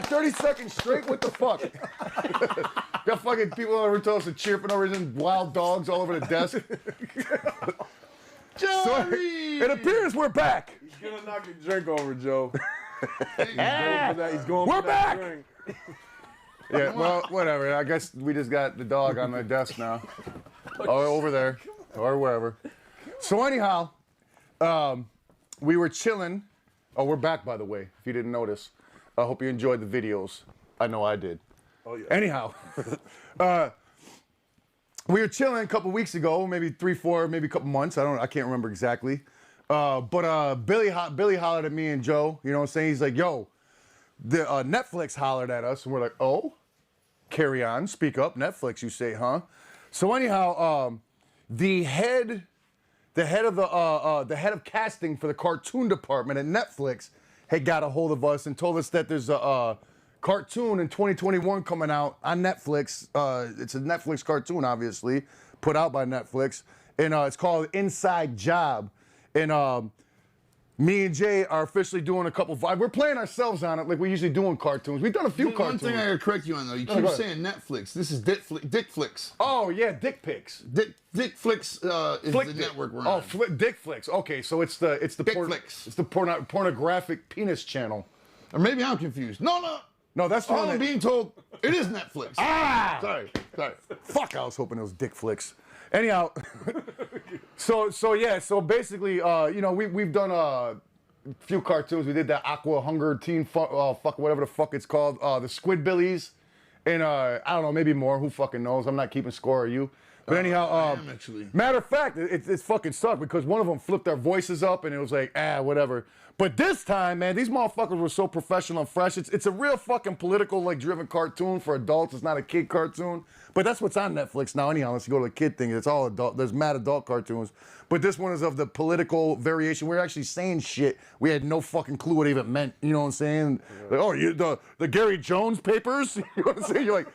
30 seconds straight? What the fuck? Got fucking people over to us and chirping over and wild dogs all over the desk. So, it appears we're back. He's gonna knock your drink over, Joe. He's going We're for that back! drink. Yeah, well, whatever. I guess we just got the dog on the desk now. Oh, over there. Or wherever. So anyhow, we were chilling. Oh, we're back, by the way, if you didn't notice. I hope you enjoyed the videos. I know I did. Oh, yeah. Anyhow, we were chilling a couple weeks ago, maybe 3, 4, maybe a couple months. I can't remember exactly. But Billy hollered at me and Joe. You know what I'm saying? He's like, "Yo, the Netflix hollered at us," and we're like, "Oh, carry on, speak up, Netflix." You say, huh? So anyhow, the head of casting for the cartoon department at Netflix had got a hold of us and told us that there's a cartoon in 2021 coming out on Netflix. It's a Netflix cartoon, obviously, put out by Netflix, and it's called Inside Job. And me and Jay are officially doing a couple. We're playing ourselves on it like we usually do in cartoons. We've done a few cartoons. One thing I gotta correct you on though, you keep saying Netflix. This is Dick Flicks. Oh yeah, Dick Pics. Dick Flicks is the network we're on. Oh, Dick Flicks. Okay, so it's the Dick Flicks. It's the pornographic penis channel. Or maybe I'm confused. No, that's the one I'm being told. It is Netflix. Sorry. Fuck, I was hoping it was Dick Flicks. Anyhow, so basically, you know, we've done a few cartoons. We did that Aqua Hunger Teen fuck whatever the fuck it's called, the Squidbillies, and I don't know, maybe more. Who fucking knows? I'm not keeping score. Are you? But anyhow, I am actually. Matter of fact, it's fucking sucked because one of them flipped our voices up and it was like, whatever. But this time, man, these motherfuckers were so professional and fresh. It's a real fucking political, like, driven cartoon for adults. It's not a kid cartoon. But that's what's on Netflix now anyhow. Unless you go to the kid thing, it's all adult. There's mad adult cartoons. But this one is of the political variation. We're actually saying shit. We had no fucking clue what it even meant. You know what I'm saying? Yeah. Like, oh, the Gary Jones papers? You know what I'm saying? You're like,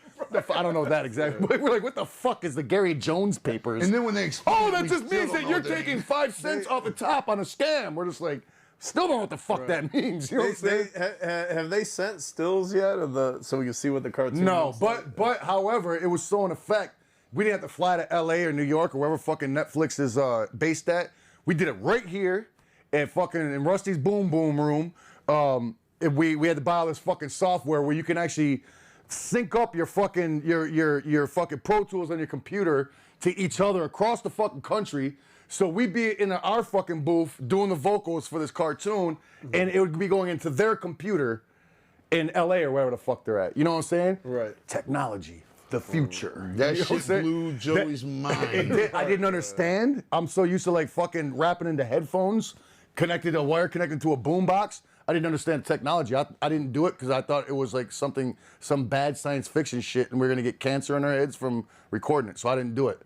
I don't know that exactly. But we're like, what the fuck is the Gary Jones papers? And then when they explain oh, that just means that you're taking 5 cents off the top on a scam. We're just like, still don't know what the fuck that means. You know what I'm saying? Have they sent stills yet of so we can see what the cartoon No, but however, it was so in effect, we didn't have to fly to LA or New York or wherever fucking Netflix is based at. We did it right here at fucking in Rusty's Boom Boom room. We had to buy all this fucking software where you can actually sync up your fucking your fucking Pro Tools on your computer to each other across the fucking country. So we'd be in our fucking booth doing the vocals for this cartoon, and it would be going into their computer in LA or wherever the fuck they're at. You know what I'm saying? Right. Technology, the future. That shit blew Joey's mind. I didn't understand. I'm so used to like fucking rapping into headphones, connected a wire connected to a boombox. I didn't understand technology. I didn't do it because I thought it was like some bad science fiction shit, and we are gonna get cancer in our heads from recording it. So I didn't do it.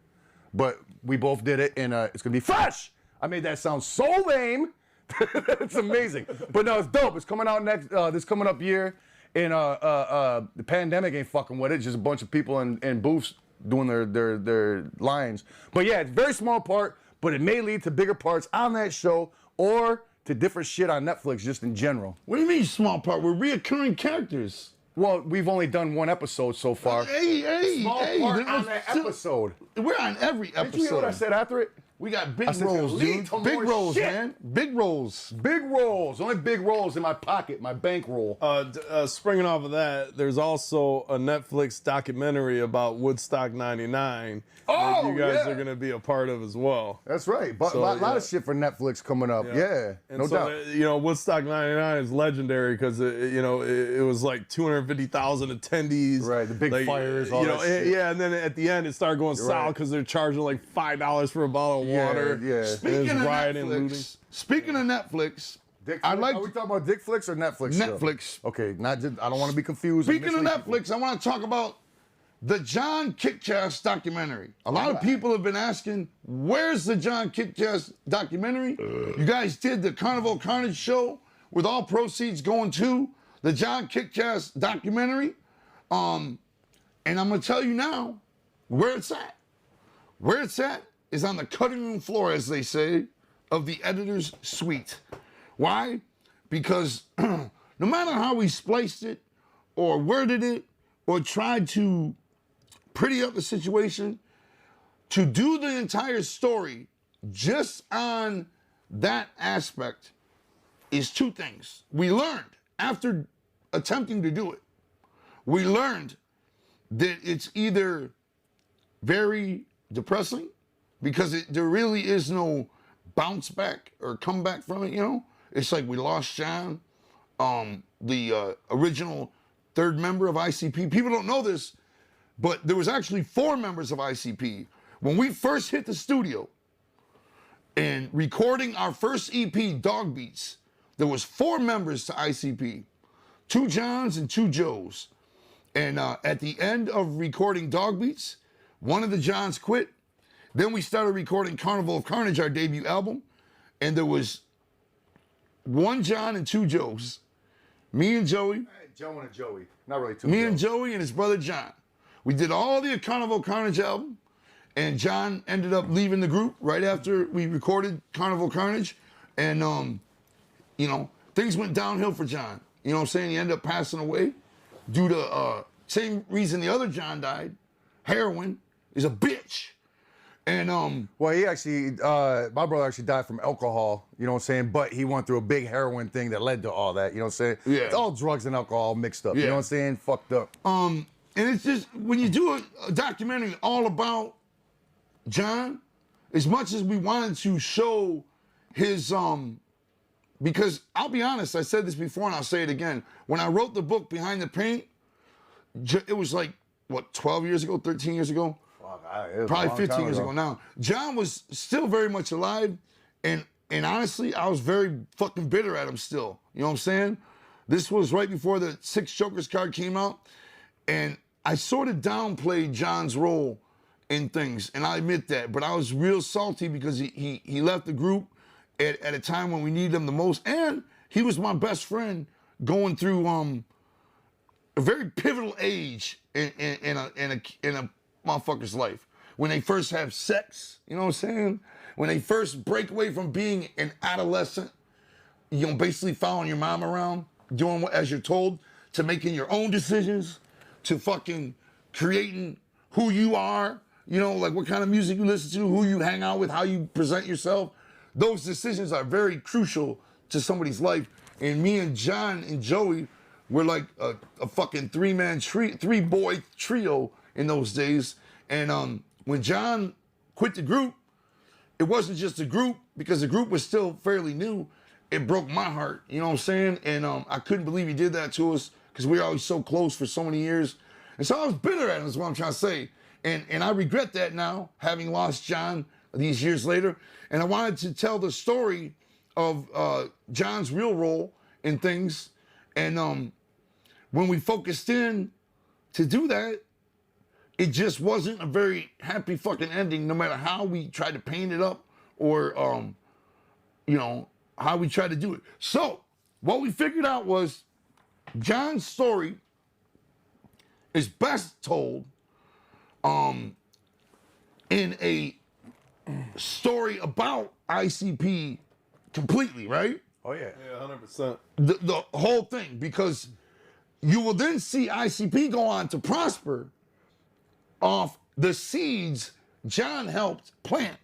But we both did it, and it's gonna be fresh. I made that sound so lame. It's amazing. But no, it's dope. It's coming out this coming up year, and the pandemic ain't fucking with it. Just a bunch of people in booths doing their lines. But yeah, it's a very small part, but it may lead to bigger parts on that show or to different shit on Netflix just in general. What do you mean small part? We're reoccurring characters. Well, we've only done one episode so far. Small part on that episode. We're on every episode. Did you hear what I said after it? We got big rolls, dude. Big rolls, man. Big rolls. Big rolls. Only big rolls in my pocket, my bankroll. Springing off of that, there's also a Netflix documentary about Woodstock 99 that you guys are going to be a part of as well. That's right. But a lot of shit for Netflix coming up. Yeah, and no doubt. You know, Woodstock 99 is legendary because, it was like 250,000 attendees. Right, the big fires, all that shit. Yeah, and then at the end, it started going south because they're charging like $5 for a bottle of water. Yeah. Speaking of Netflix, are we talking about Dick Flicks or Netflix? Netflix. Still? Okay, not just, I don't want to be confused. Speaking of Netflix, I want to talk about the John Kitchas documentary. A lot of people have been asking, where's the John Kitchas documentary? You guys did the Carnival Carnage show with all proceeds going to the John Kitchas documentary. And I'm going to tell you now where it's at. Where it's at is on the cutting room floor, as they say, of the editor's suite. Why? Because no matter how we spliced it or worded it or tried to pretty up the situation. To do the entire story just on that aspect is two things. We learned, after attempting to do it, we learned that it's either very depressing because there really is no bounce back or comeback from it, you know? It's like we lost John, the original third member of ICP. People don't know this, but there was actually 4 members of ICP. When we first hit the studio and recording our first EP, Dog Beats, there was 4 members to ICP, 2 Johns and 2 Joes. And at the end of recording Dog Beats, one of the Johns quit. Then we started recording Carnival of Carnage, our debut album, and there was 1 John and 2 Joes. Me and Joey. Joe and a Joey. Not really 2 Me Joes. and Joey and his brother John. We did all the Carnival of Carnage album. And John ended up leaving the group right after we recorded Carnival Carnage. And, you know, things went downhill for John. You know what I'm saying? He ended up passing away due to same reason the other John died. Heroin is a bitch. And well, he actually, my brother actually died from alcohol, you know what I'm saying? But he went through a big heroin thing that led to all that, you know what I'm saying? Yeah. It's all drugs and alcohol mixed up, you know what I'm saying? Fucked up. and it's just, when you do a documentary all about John, as much as we wanted to show his, because I'll be honest, I said this before and I'll say it again. When I wrote the book Behind the Paint, it was like, what, 12 years ago, 13 years ago? Probably 15 years ago now. John was still very much alive, and honestly, I was very fucking bitter at him still. You know what I'm saying? This was right before the 6 Jokers card came out, and I sort of downplayed John's role in things, and I admit that. But I was real salty because he left the group at a time when we needed him the most, and he was my best friend going through a very pivotal age in a motherfucker's life. When they first have sex, you know what I'm saying? When they first break away from being an adolescent, you know, basically following your mom around, doing what as you're told, to making your own decisions, to fucking creating who you are, you know, like what kind of music you listen to, who you hang out with, how you present yourself. Those decisions are very crucial to somebody's life. And me and John and Joey were like a fucking 3-boy trio in those days. And when John quit the group, it wasn't just a group, because the group was still fairly new. It broke my heart, you know what I'm saying? And I couldn't believe he did that to us, because we were always so close for so many years. And so I was bitter at him, is what I'm trying to say. And I regret that now, having lost John these years later. And I wanted to tell the story of John's real role in things. And when we focused in to do that, it just wasn't a very happy fucking ending, no matter how we tried to paint it up or, you know, how we tried to do it. So what we figured out was John's story is best told in a story about ICP completely, right? Oh, yeah. Yeah, 100%. The whole thing, because you will then see ICP go on to prosper off the seeds John helped plant.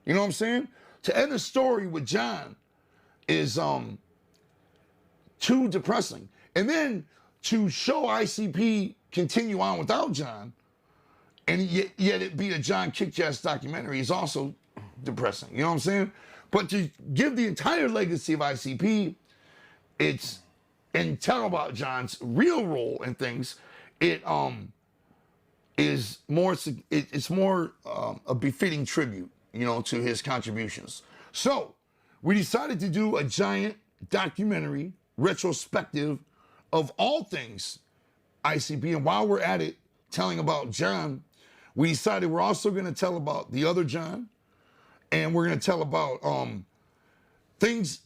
You know what I'm saying? To end the story with John is too depressing. And then to show ICP continue on without John, and yet it be a John Kick-Ass documentary, is also depressing. You know what I'm saying? But to give the entire legacy of ICP, and tell about John's real role in things, it's more a befitting tribute, you know, to his contributions. So we decided to do a giant documentary retrospective of all things ICP. And while we're at it, telling about John, we decided we're also going to tell about the other John, and we're going to tell about things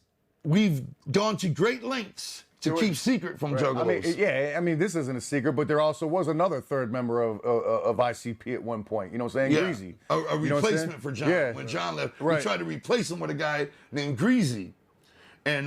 we've gone to great lengths to keep secret from Juggalos. I mean, this isn't a secret, but there also was another third member of ICP at one point. You know what I'm saying? Yeah. Greasy. A replacement for John. Yeah. When John left, Right. we tried to replace him with a guy named Greasy. And,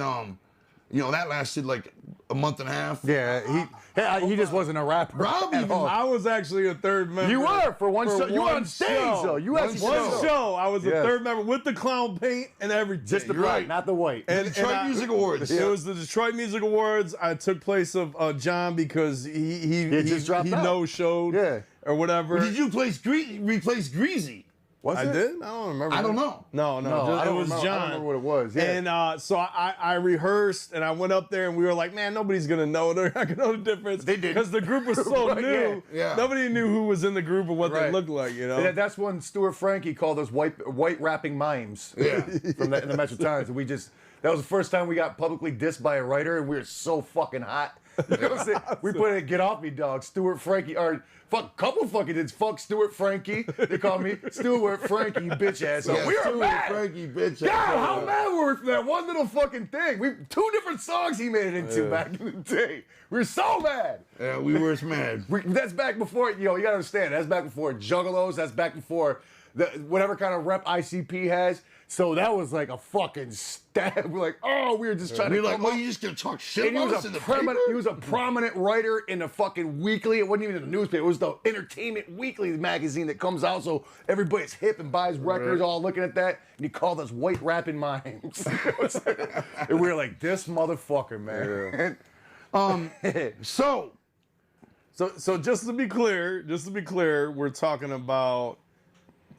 you know, that lasted like a month and a half. Yeah, he just wasn't a rapper. Rob at even- all. I was actually a third member. You were for one show. You were one on stage show. though. You had One show. I was a Yes. third member with the clown paint and everything. Just the You're black, right. not the white. And Detroit Music Awards. It was the Detroit Music Awards. I took place of John because he just dropped out. no-showed Yeah. or whatever. Did you replace Greasy? Was I it? did? I don't remember. I don't know. No, I it don't was remember- John. I don't remember what it was. Yeah. And so I rehearsed and I went up there and we were like, man, nobody's gonna know. They're not gonna know the difference. They didn't. Because the group was so Right, new. yeah. Nobody knew who was in the group and what they Right. looked like. You know. Yeah, that's when Stuart Frankie called us white rapping mimes. Yeah. From the Metro Times. And that was the first time we got publicly dissed by a writer, and we were so fucking hot. You know what I'm saying? We put it, get off me, dog. Stuart Frankie, or couple fucking did. Fuck Stuart Frankie. They call me Stuart Frankie, bitch ass. So Yeah, we were Stuart mad. Frankie, bitch. God, how mad were we for that one little fucking thing? 2 different songs he made it into back in the day. We were so mad. Yeah, we were mad. That's back before, you gotta understand, that's back before Juggalos, that's back before whatever kind of rep ICP has. So that was like a fucking stab. We're like, we were just trying We to were like, come oh, up. you just gonna talk shit And he about was, us in a the prominent, paper? he was a prominent writer in the fucking weekly. It wasn't even in the newspaper. It was the Entertainment Weekly magazine that comes out, so everybody's hip and buys records, all looking at that. And he called us white rapping mimes. And we were like, this motherfucker, man. So, So just to be clear, we're talking about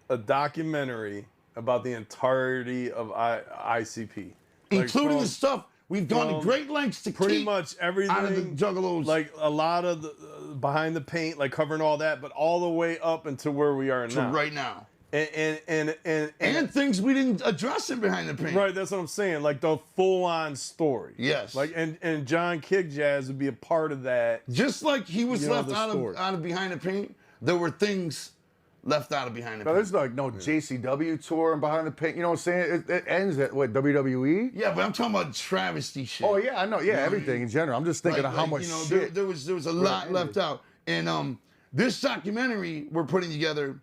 a documentary about the entirety of ICP, including the stuff we've gone to great lengths to pretty keep much everything out of the Juggalos. like a lot of the behind the paint, like covering all that, but all the way up until where we are to now. right now. And things we didn't address in behind the paint. right, that's what I'm saying. Like the full-on story. Yes. Like and John Kick Jazz would be a part of that. Just like he was You know, left the out story. of behind the paint, there were things left out of behind the No, paint. there's like no JCW tour and behind the paint. You know what I'm saying? It ends at what, WWE? Yeah, but I'm talking about travesty shit. Oh yeah, I know. Yeah, everything in general. I'm just thinking of how much shit. There was a lot left out, and this documentary we're putting together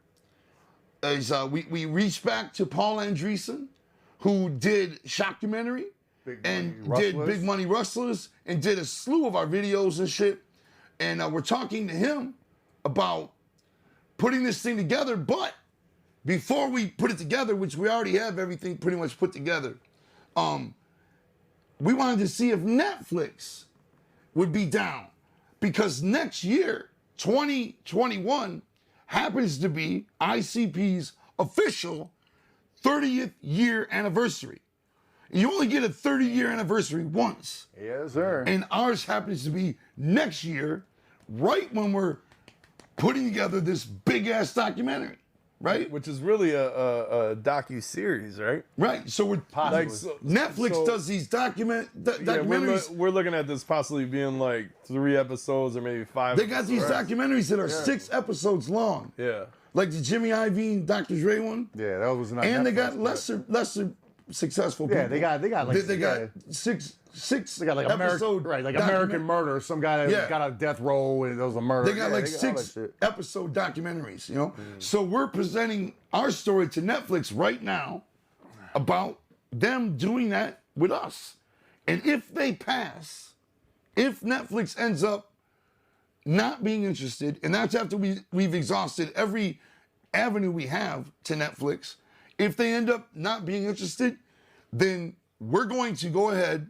is we reached back to Paul Andreessen, who did Shockumentary and did Big Money Rustlers and did a slew of our videos and shit, and we're talking to him about putting this thing together. But before we put it together, which we already have everything pretty much put together, we wanted to see if Netflix would be down, because next year, 2021, happens to be ICP's official 30th year anniversary. You only get a 30-year anniversary once. Yes, sir. And ours happens to be next year, right when we're putting together this big-ass documentary, right? Which is really a docu-series, right? Right. So we're Like, Netflix does these documentaries. We're looking at this possibly being like 3 episodes or maybe 5. They got these episodes. documentaries that are 6 episodes long. Yeah. Like the Jimmy Iovine, Dr. Dre one. Yeah, that was not. And they Netflix, got but- lesser successful people. Yeah, they got like They got six They got like episode American Murder. Some guy that Yeah. got out of death row and there was a murder. They got like all that 6 shit. episode documentaries, you know? So we're presenting our story to Netflix right now about them doing that with us. And if they pass, if Netflix ends up not being interested, and that's after we've exhausted every avenue we have to Netflix, if they end up not being interested, then we're going to go ahead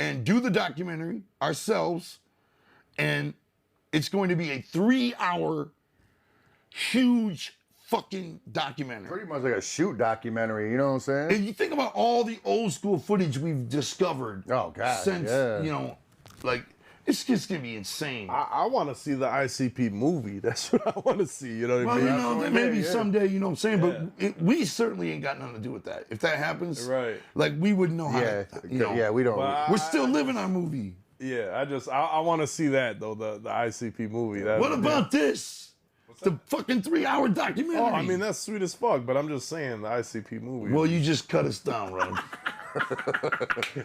and do the documentary ourselves, and it's going to be a 3-hour huge fucking documentary. Pretty much like a shoot documentary. You know what I'm saying? And you think about all the old school footage we've discovered Oh, God, since, yeah. you know, like, it's just gonna be insane. I want to see the ICP movie. That's what I want to see. You know what Well, I you mean? know, maybe yeah. someday, you know what I'm saying? But we certainly ain't got nothing to do with that. If that happens, Right. like, we wouldn't know how Yeah, to, you know. yeah, we don't. But We're still living our movie. Yeah, I want to see that though, the ICP movie. That, What about this? The fucking 3-hour documentary. Oh, I mean that's sweet as fuck. But I'm just saying the ICP movie. well, you just cut us down, Rob.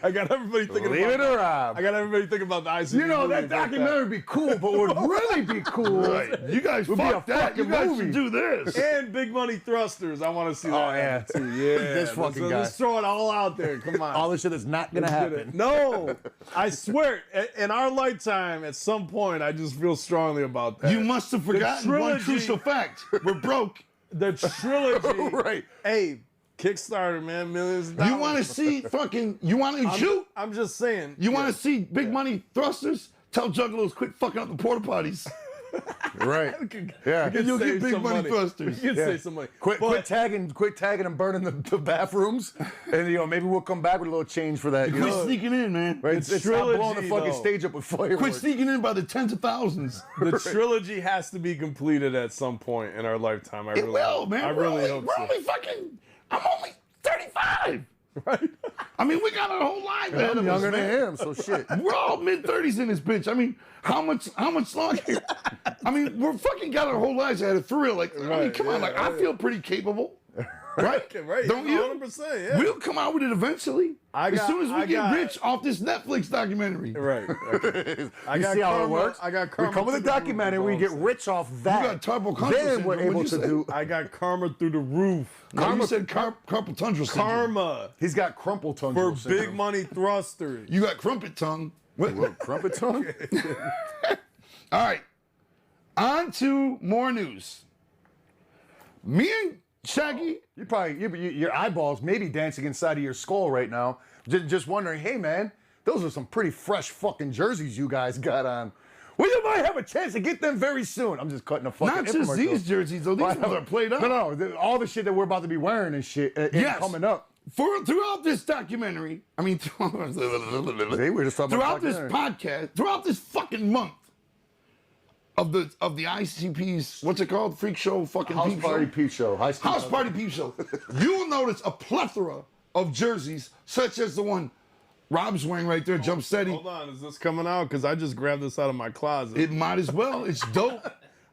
I got everybody thinking Leave it about to Rob. I got everybody thinking about the ICP. You know, that movies like documentary would be cool, but what would really be cool Right. You guys would be a fuck that. You fucking guys movie. should do this. And Big Money Thrusters. I want to see that. Oh, yeah. Too. Yeah. This fucking let's, guy. Let's throw it all out there. Come on. all the shit that's not gonna Let's get it. happen. No, I swear, in our lifetime, at some point, I just feel strongly about that. You must have forgotten one trilogy- crucial fact. We're broke. The trilogy. Right. Hey, Kickstarter, man, millions of dollars. You want to see fucking, you want to shoot? I'm just saying. You want to see Big Money Thrusters? Tell Juggalos quit fucking up the porta potties. Right. Yeah. And you'll get Big Money Thrusters. You can Yeah. say some money. Quit tagging and burning the bathrooms, and maybe we'll come back with a little change for that. You Quit know? sneaking in, man. Right? It's not trilogy, blowing the fucking though. stage up with fireworks. Quit sneaking in by the tens of thousands. The trilogy has to be completed at some point in our lifetime. It will, man. I really hope we're so. only fucking, I'm only 35. Right? I mean, we got our whole life ahead I'm of us, younger man. than him, so shit. We're all mid-30s in this bitch. I mean, how much longer? I mean, we're fucking got our whole lives ahead of for real. Like, I mean, Right, come on. yeah, Like, I yeah. feel pretty capable. Right? Right. Don't you? 100%, yeah. We'll come out with it eventually. As soon as we get rich off this Netflix documentary. Right. Okay. You see how it works? I got We karma. come with a through the roof, documentary, is we all get I'm rich off that. got turbo contra then we're syndrome, able what'd to you say? do. I got karma through the roof. No, you said carpal tunnel syndrome. Karma He's got crumple tongue. for Big Money Thrusters. You got crumpet tongue. What? Crumpet tongue? All right. On to more news. Me and Shaggy, Your eyeballs may be dancing inside of your skull right now. Just wondering, hey man, those are some pretty fresh fucking jerseys you guys got on. Well, you might have a chance to get them very soon. I'm just cutting a fucking not just infomercial. these jerseys, though. These ones are played up. No, all the shit that we're about to be wearing and shit Yes. coming up. Throughout this documentary, I mean, See, we're just talking throughout about this documentary. podcast, throughout this fucking month of the ICP's, what's it called? Freak show, fucking House peep Party show? Peep Show. House Party Peep Show. You will notice a plethora of jerseys, such as the one Rob's wearing right there, Jump Steady. Hold on, is this coming out? Because I just grabbed this out of my closet. It might as well. It's dope.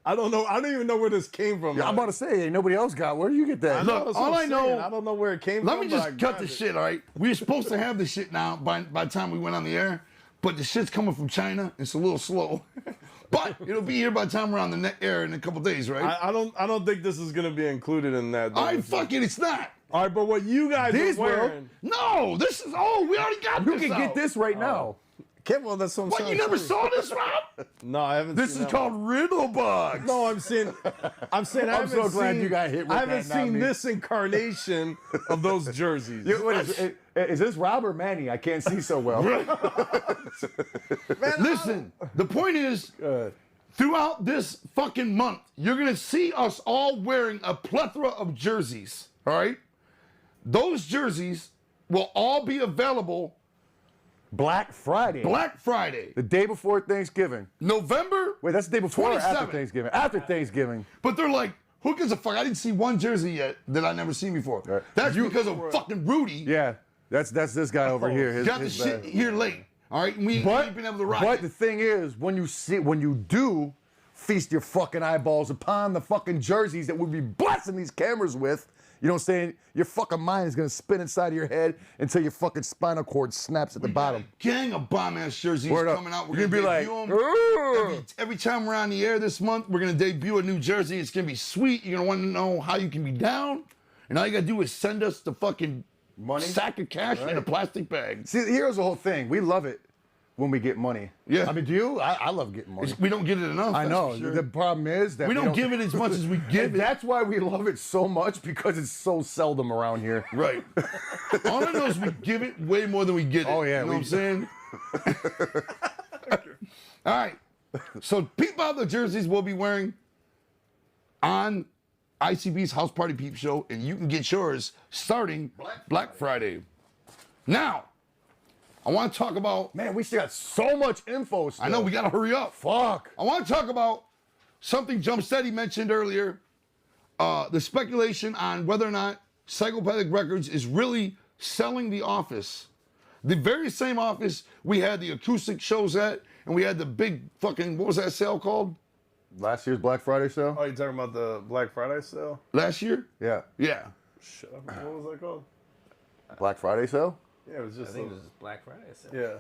I don't know. I don't even know where this came from. I'm about to say, ain't nobody else got. Where do you get that? know, that's what all I'm I know- saying. I don't know where it came Let from. me but I just cut grabbed the it. shit, all right? We were supposed to have the shit now by the time we went on the air, but the shit's coming from China. It's a little slow. But it'll be here by the time we're on the air in a couple days, right? I don't think this is gonna be included in that. All right, fuck it, it's not. All right, but what you guys These are wearing? No, this is, we already got You this can out. get this right now. Well, that's what I'm What, saying. you never saw this, Rob? No, I haven't. This seen is that called one. Riddle Box. No, I'm saying. I I'm haven't so glad seen- you got hit with I haven't that, not seen me. this incarnation of those jerseys. Is this Rob or Manny? I can't see so well. Listen, the point is, throughout this fucking month, you're going to see us all wearing a plethora of jerseys, all right? Those jerseys will all be available Black Friday. Black Friday, The day before Thanksgiving. November. Wait, that's the day before or after 27th. Thanksgiving? After Thanksgiving. But they're like, who gives a fuck? I didn't see one jersey yet that I never seen before. Right. That's because of fucking Rudy. Yeah, that's this guy over here. His, Got the his shit bag. here late. All right, we ain't been able to rock But it. the thing is, when you do feast your fucking eyeballs upon the fucking jerseys that we'll be blessing these cameras with, you know what I'm saying? Your fucking mind is gonna spin inside of your head until your fucking spinal cord snaps at the bottom. Gang of bomb-ass jerseys Word up. coming out. We're You're gonna gonna be debut like, 'em. "Ugh." Every time we're on the air this month, we're gonna debut a new jersey. It's gonna be sweet. You're gonna want to know how you can be down, and all you gotta do is send us the fucking Money? sack of cash in a plastic bag. See, here's the whole thing. We love it when we get money. Yeah. I mean, do you? I love getting money. We don't get it enough. I that's know. for sure. The problem is that we don't give it as much as we give And it. that's why we love it so much, because it's so seldom around here. Right. All I know is we give it way more than we get it. Oh, yeah, You know we- what I'm saying? All right. So peep out the jerseys we'll be wearing on ICB's House Party Peep Show, and you can get yours starting Black Friday. Now, I want to talk about, Man, we still got so much info still. I know we got to hurry up. Fuck. I want to talk about something Jump Steady mentioned earlier, the speculation on whether or not Psychopathic Records is really selling The Office. The very same office we had the acoustic shows at, and we had the big fucking, what was that sale called? Last year's Black Friday sale? Oh, you talking about the Black Friday sale? Last year? Yeah. Yeah. Shut up. What was that called? Black Friday sale? Yeah, it was I just. think it was just Black Friday. So. Yeah.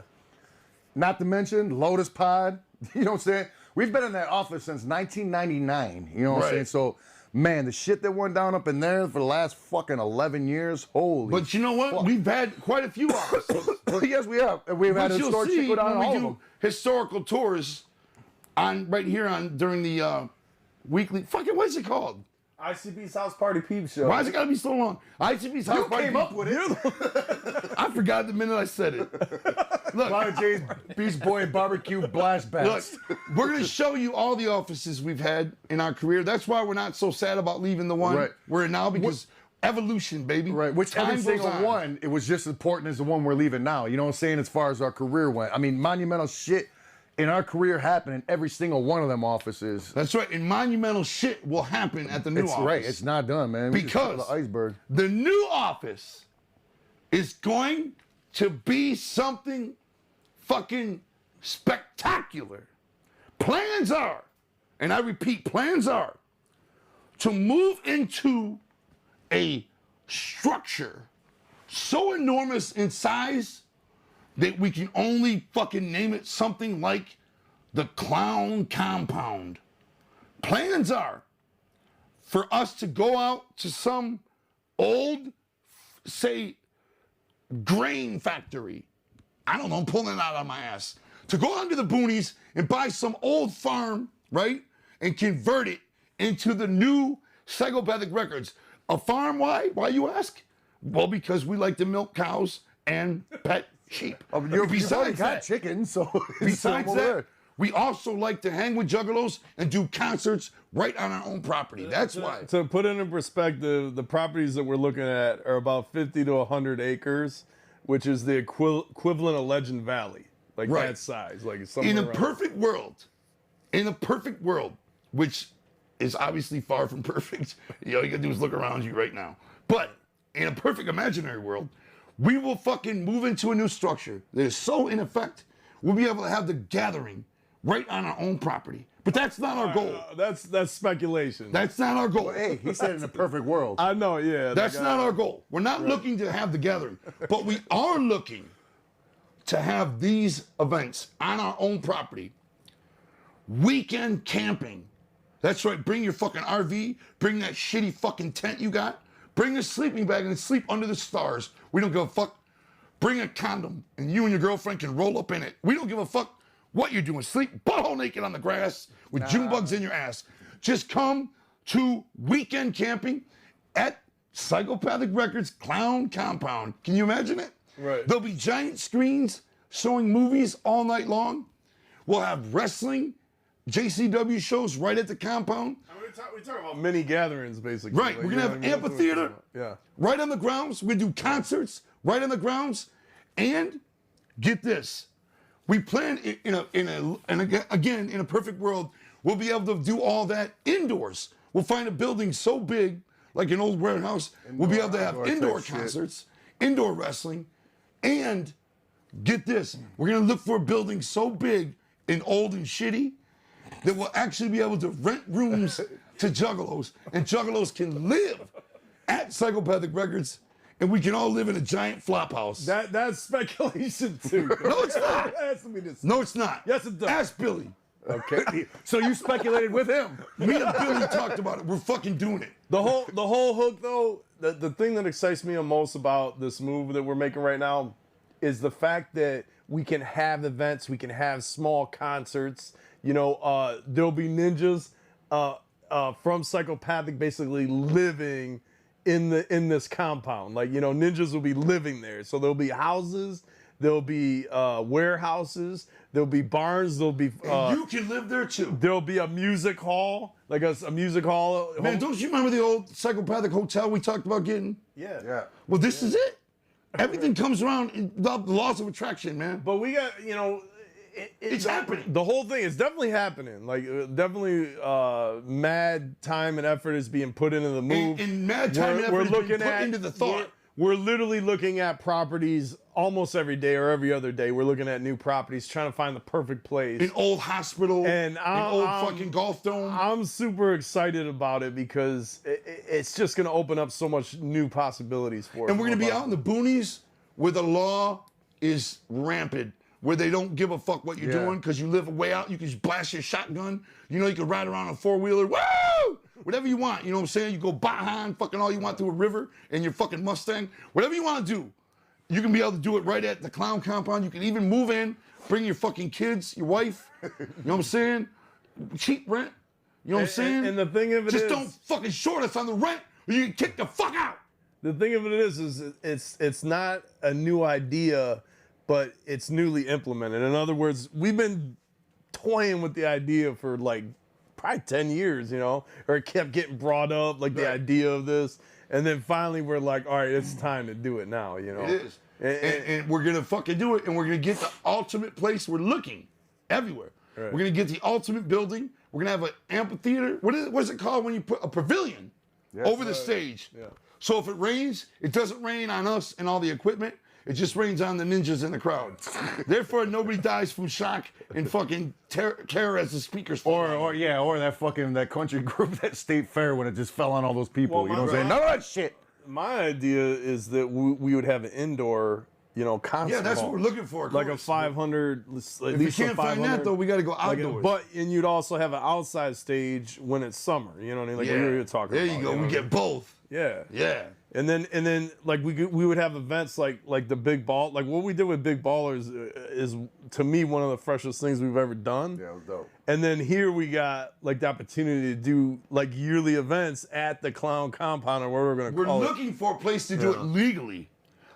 Not to mention Lotus Pod. You know what I'm saying? We've been in that office since 1999. You know what I'm saying? So, man, the shit that went down up in there for the last fucking 11 years, holy. But you know what? fuck. We've had quite a few offices. Yes, we have. And we've had But you'll historic see shit go down when all we of do them. historical tours on right here on during the weekly. Fucking what's it called? ICB's House Party Peep Show. Why has it got to be so long? ICB's House Party. came up with it. I forgot the minute I said it. Look, Cloud J's Beast Boy Barbecue Blast look, Bass. we're gonna show you all the offices we've had in our career. That's why we're not so sad about leaving the one Right. we're in now, because evolution, baby. Right, which Time every goes single on. one, it was just as important as the one we're leaving now. You know what I'm saying? As far as our career went. I mean, monumental shit in our career happened in every single one of them offices. That's right. And monumental shit will happen at the new It's office. right. It's not done, man. We just Because the iceberg. the new office is going to be something fucking spectacular. Plans are, and I repeat, plans are to move into a structure so enormous in size that we can only fucking name it something like the Clown Compound. Plans are for us to go out to some old, say, grain factory. I don't know, I'm pulling it out of my ass. To go out to the boonies and buy some old farm, right? And convert it into the new Psychopathic Records. A farm, why? Why, you ask? Well, because we like to milk cows and pet sheep. You've already got chickens, so Besides over that, there. we also like to hang with juggalos and do concerts right on our own property. That's why. To put it in perspective, the properties that we're looking at are about 50 to 100 acres, which is the equivalent of Legend Valley, like Right. that size. Like somewhere In a around perfect world, which is obviously far from perfect, all you gotta do is look around you right now. But in a perfect imaginary world, we will fucking move into a new structure that is so in effect, we'll be able to have the gathering right on our own property. But that's not our goal. That's speculation. That's not our goal. Hey, he said in a perfect world. I know, yeah. That's not our goal. We're not looking to have the gathering, but we are looking to have these events on our own property. Weekend camping. That's right. Bring your fucking RV. Bring that shitty fucking tent you got. Bring a sleeping bag and sleep under the stars. We don't give a fuck. Bring a condom and you and your girlfriend can roll up in it. We don't give a fuck what you're doing. Sleep butthole naked on the grass with June bugs in your ass. Just come to weekend camping at Psychopathic Records Clown Compound. Can you imagine it? Right. There'll be giant screens showing movies all night long. We'll have wrestling, JCW shows right at the compound. We talk about mini gatherings, basically. Right, we're gonna have what I mean? amphitheater. Yeah. Right on the grounds. We're gonna do concerts right on the grounds. And get this, we plan in a perfect world, we'll be able to do all that indoors. We'll find a building so big, like an old warehouse, we'll be able to have indoor type shit. concerts, indoor wrestling, and get this, we're gonna look for a building so big and old and shitty that we'll actually be able to rent rooms to juggalos, and juggalos can live at Psychopathic Records, and we can all live in a giant flop house. That's speculation too. No, it's not. It has to be this. No, it's not. Yes, it does. Ask Billy. Okay. So you speculated with him. Me and Billy talked about it. We're fucking doing it. The whole hook though, the thing that excites me the most about this move that we're making right now is the fact that we can have events, we can have small concerts. You know, there'll be ninjas from Psychopathic basically living in this compound. Like, you know, ninjas will be living there. So there'll be houses, there'll be warehouses, there'll be barns, there'll be You can live there too. there'll be a music hall, like a music hall. Man, don't you remember the old Psychopathic hotel we talked about getting? Yeah. Well, this is it. Everything comes around in the laws of attraction, man. But we got, you know, It's happening. The whole thing is definitely happening. Like, definitely mad time and effort is being put into the move. And mad time and effort is being put into the thought. We're literally looking at properties almost every day or every other day. We're looking at new properties, trying to find the perfect place. An old hospital, And an old fucking golf dome. I'm super excited about it because it's just going to open up so much new possibilities for us. And we're going to be out in the boonies where the law is rampant, where they don't give a fuck what you're doing because you live way out. You can just blast your shotgun. You know, you can ride around on a four-wheeler. Woo! Whatever you want. You know what I'm saying? You go behind fucking all you want through a river in your fucking Mustang. Whatever you want to do, you can be able to do it right at the clown compound. You can even move in, bring your fucking kids, your wife. You know what I'm saying? Cheap rent. You know what I'm saying? And the thing of it just is, don't fucking short us on the rent or you get kicked the fuck out. the thing of it is it's not a new idea, but it's newly implemented. In other words, we've been toying with the idea for like probably 10 years, you know, or it kept getting brought up, like the idea of this. And then finally we're like, all right, it's time to do it now, you know. It is. And we're going to fucking do it, and we're going to get the ultimate place. We're looking everywhere. Right. We're going to get the ultimate building. We're going to have an amphitheater. What is it called when you put a pavilion over the stage? Yeah. So if it rains, it doesn't rain on us and all the equipment. It just rains on the ninjas in the crowd. Therefore, nobody dies from shock and fucking terror as the speakers fall Or that country group, that State Fair, when it just fell on all those people. Well, You know what I'm saying? None of that shit. My idea is that we would have an indoor, you know, concert Yeah, that's hall. what we're looking for. Like a Chris. 500, at If least you can't a 500. find that, though, we got to go Like outdoors. and you'd also have an outside stage when it's summer. You know what I mean? Like yeah. we were talking there about. you go. know? We get both. Yeah. Yeah. And then like we would have events like the Big Ball. Like what we did with Big Ballers is to me one of the freshest things we've ever done. Yeah, it was dope. And then here we got like the opportunity to do like yearly events at the Clown Compound, or where we're going to We're call it. looking for a place to do it legally.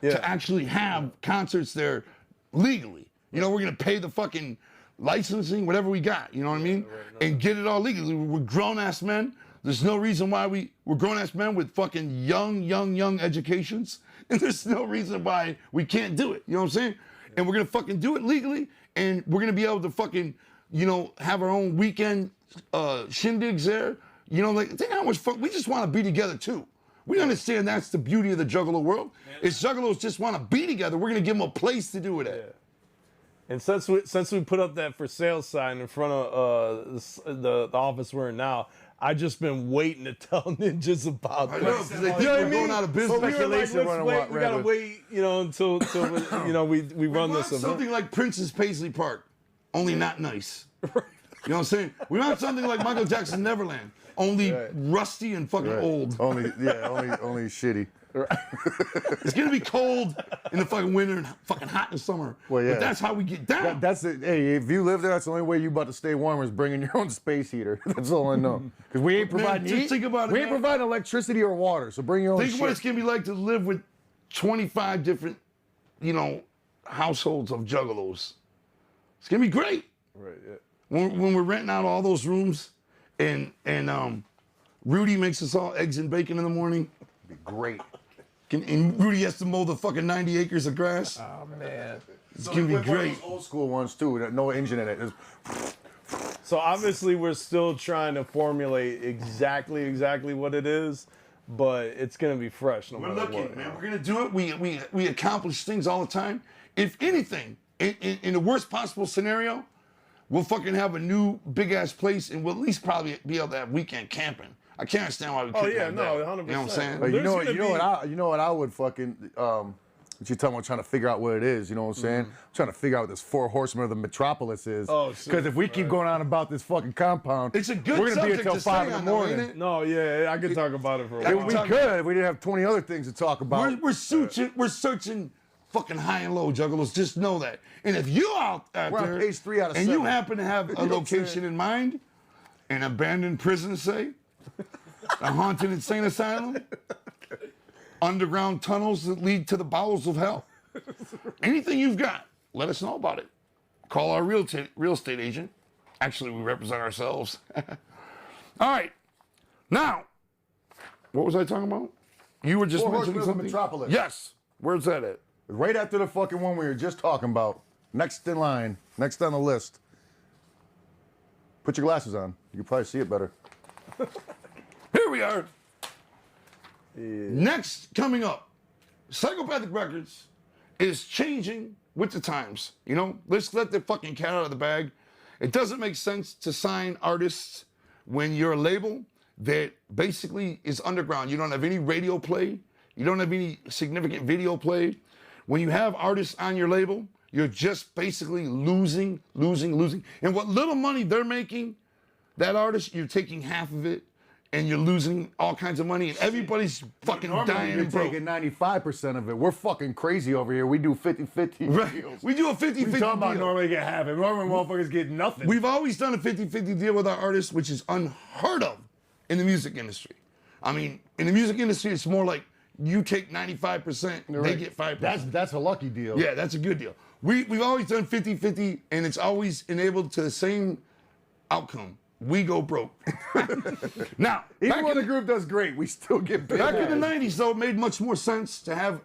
Yeah. To actually have concerts there legally. You know, we're going to pay the fucking licensing, whatever we got, you know what I mean? And get it all legally. We're grown-ass men. There's no reason why we're grown-ass men with fucking young educations. And there's no reason why we can't do it. You know what I'm saying? And we're going to fucking do it legally. And we're going to be able to fucking, you know, have our own weekend shindigs there. You know, like, think how much fun. We just want to be together, too. We understand that's the beauty of the Juggalo world. Is Juggalos just want to be together. We're going to give them a place to do it at. And since we put up that for sale sign in front of the office we're in now, I just been waiting to tell ninjas about I that. know, because they think You know what we're I going mean? out of So business. we were like, Speculation running we gotta rampant. wait, you know, until you know we run We this want event. something like Prince's Paisley Park, only not nice. You know what I'm saying? We want something like Michael Jackson Neverland, only rusty and fucking old. Only shitty. It's gonna be cold in the fucking winter and fucking hot in the summer. Well, yeah. But that's how we get down. That's it. Hey, if you live there, that's the only way you about to stay warm is bringing your own space heater. That's all I know. Because we ain't providing just heat. think about it, We ain't man. providing electricity or water. So bring your own Think shit. what it's gonna be like to live with 25 different, you know, households of juggalos. It's gonna be great. Right. Yeah. When we're renting out all those rooms, and Rudy makes us all eggs and bacon in the morning. It'd be great. And Rudy has to mow the fucking 90 acres of grass. Oh man. It's gonna be One of those great. old school ones too. That no engine in it. So obviously we're still trying to formulate exactly what it is, but it's gonna be fresh no We're matter looking, what. man. We're gonna do it. We accomplish things all the time. If anything, in the worst possible scenario, we'll fucking have a new big ass place, and we'll at least probably be able to have weekend camping. I can't understand why we couldn't yeah, have no, that. 100%. You know what I'm saying? Like, There's gonna you know what I would fucking what you talking about trying to figure out what it is, you know what I'm saying? I'm trying to figure out what this four horsemen of the metropolis is. Oh, shit, Because if we keep going on about this fucking compound, It's a good we're gonna be subject until to 5 stay in the on, though, ain't morning. it? No, yeah, I could talk about it for a Yeah, while. We could if we didn't have 20 other things to talk about. We're searching fucking high and low, juggalos. Just know that. And if you out We're on there page 3 out of and you 7. happen to have a know what I'm location saying? in mind, an abandoned prison, say, a haunted insane asylum, underground tunnels that lead to the bowels of hell, anything you've got, let us know about it. Call our real estate agent. Actually, we represent ourselves. All right. Now, what was I talking about? You were just Four mentioning Horsemen of the something. Metropolis. Yes. Where's that at? Right after the fucking one we were just talking about. Next in line. Next on the list. Put your glasses on. You can probably see it better. Here we are. Next, coming up, Psychopathic Records is changing with the times. You know, let's let the fucking cat out of the bag. It doesn't make sense to sign artists when you're a label that basically is underground. You don't have any radio play. You don't have any significant video play. when you have artists on your label, you're just basically losing. And what little money they're making, that artist, you're taking half of it, and you're losing all kinds of money, and everybody's fucking dying You're and broke. taking 95% of it. We're fucking crazy over here. We do 50-50 Right. deals. We do a 50-50 We talking about deal. normally get half, and normally motherfuckers get nothing. We've always done a 50-50 deal with our artists, which is unheard of in the music industry. I mean, in the music industry, it's more like you take 95%, they get 5%. That's a lucky deal. Yeah, that's a good deal. We've always done 50-50, and it's always enabled to the same outcome. We go broke. Now, Even when the group does great, we still get paid. back in the 90s, though, it made much more sense to have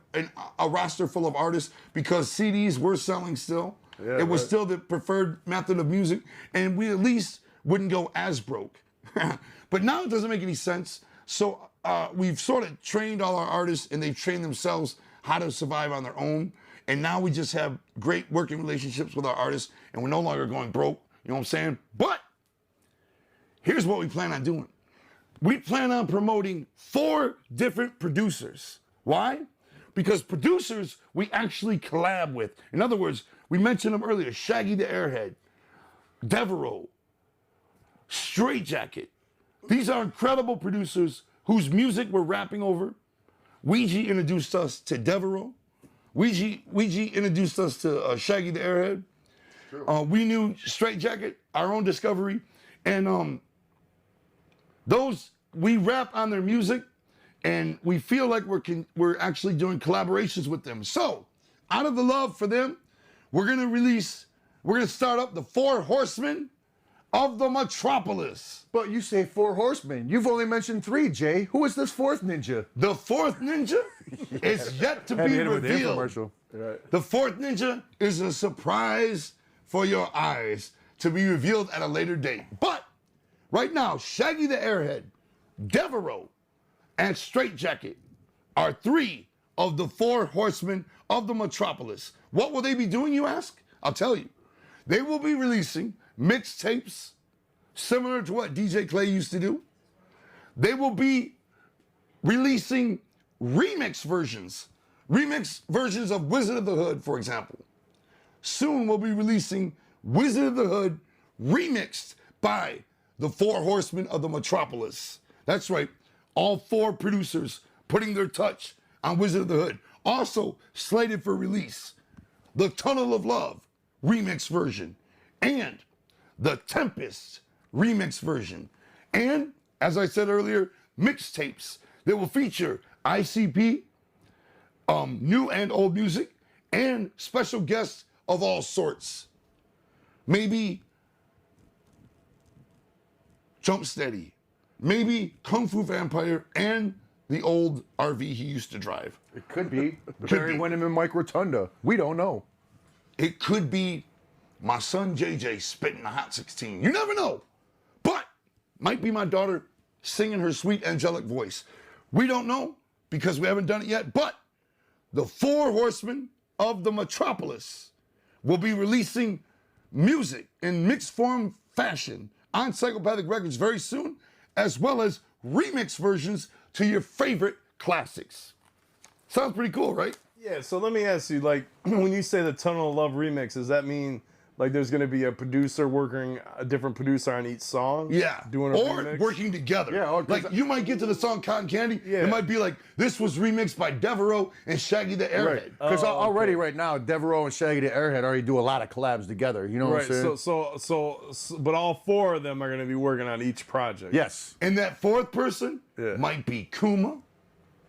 a roster full of artists because CDs were selling still. Yeah, it was right. still the preferred method of music, and we at least wouldn't go as broke. But now it doesn't make any sense. So we've sort of trained all our artists, and they've trained themselves how to survive on their own. And now we just have great working relationships with our artists, and we're no longer going broke. You know what I'm saying? But here's what we plan on doing. We plan on promoting 4 different producers. Why? Because producers we actually collab with. In other words, we mentioned them earlier, Shaggy the Airhead, Devereaux, Straight Jacket. These are incredible producers whose music we're rapping over. Ouija introduced us to Devereaux. Ouija introduced us to Shaggy the Airhead. We knew Straight Jacket, our own discovery. And those, we rap on their music, and we feel like we're actually doing collaborations with them. So, out of the love for them, we're gonna start up the 4 Horsemen of the Metropolis. But you say 4 horsemen. You've only mentioned 3, Jay. Who is this 4th ninja? The 4th ninja is yet to be revealed. Right. The 4th ninja is a surprise for your eyes to be revealed at a later date. But right now, Shaggy the Airhead, Devereaux, and Straight Jacket are 3 of the 4 horsemen of the Metropolis. What will they be doing, you ask? I'll tell you. They will be releasing mixtapes similar to what DJ Clay used to do. They will be releasing remix versions of Wizard of the Hood, for example. Soon we'll be releasing Wizard of the Hood remixed by the 4 Horsemen of the Metropolis. That's right, all 4 producers putting their touch on Wizard of the Hood. Also slated for release, the Tunnel of Love remix version, and the Tempest remix version. And, as I said earlier, mixtapes that will feature ICP, new and old music, and special guests of all sorts. Maybe Jump Steady, maybe Kung Fu Vampire, and the old RV he used to drive. It could be Barry Windham and Mike Rotunda. We don't know. It could be my son JJ spitting a hot 16. You never know. But might be my daughter singing her sweet angelic voice. We don't know because we haven't done it yet. But the 4 Horsemen of the Metropolis will be releasing music in mixed form fashion on Psychopathic Records very soon, as well as remix versions to your favorite classics. Sounds pretty cool, right? Yeah, so let me ask you, like, when you say the Tunnel of Love remix, does that mean like there's gonna be a different producer on each song? Yeah. Doing a or remix? working together. Yeah, or- like you might get to the song Cotton Candy. Yeah. It might be like, this was remixed by Devereaux and Shaggy the Airhead. Because Oh, already okay. right now, Devereaux and Shaggy the Airhead already do a lot of collabs together. You know what Right. I'm saying? So, but all 4 of them are gonna be working on each project. Yes. And that 4th person Yeah. might be Kuma,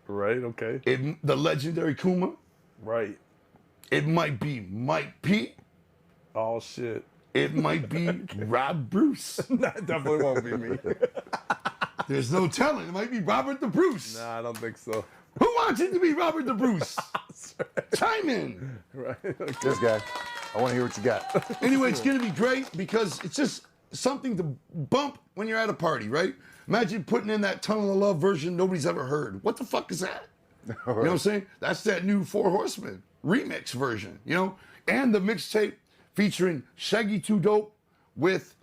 Right. Okay. the legendary Kuma. Right. It might be Mike P. Oh shit. It might be Rob Bruce. That definitely won't be me. There's no telling. It might be Robert the Bruce. Nah, I don't think so. Who wants it to be Robert the Bruce? Chime in. Right. Okay. This guy. I want to hear what you got. Anyway, it's going to be great because it's just something to bump when you're at a party, right? Imagine putting in that Tunnel of Love version nobody's ever heard. What the fuck is that? You know what I'm saying? That's that new 4 Horsemen remix version, you know? And the mixtape featuring Shaggy 2 Dope with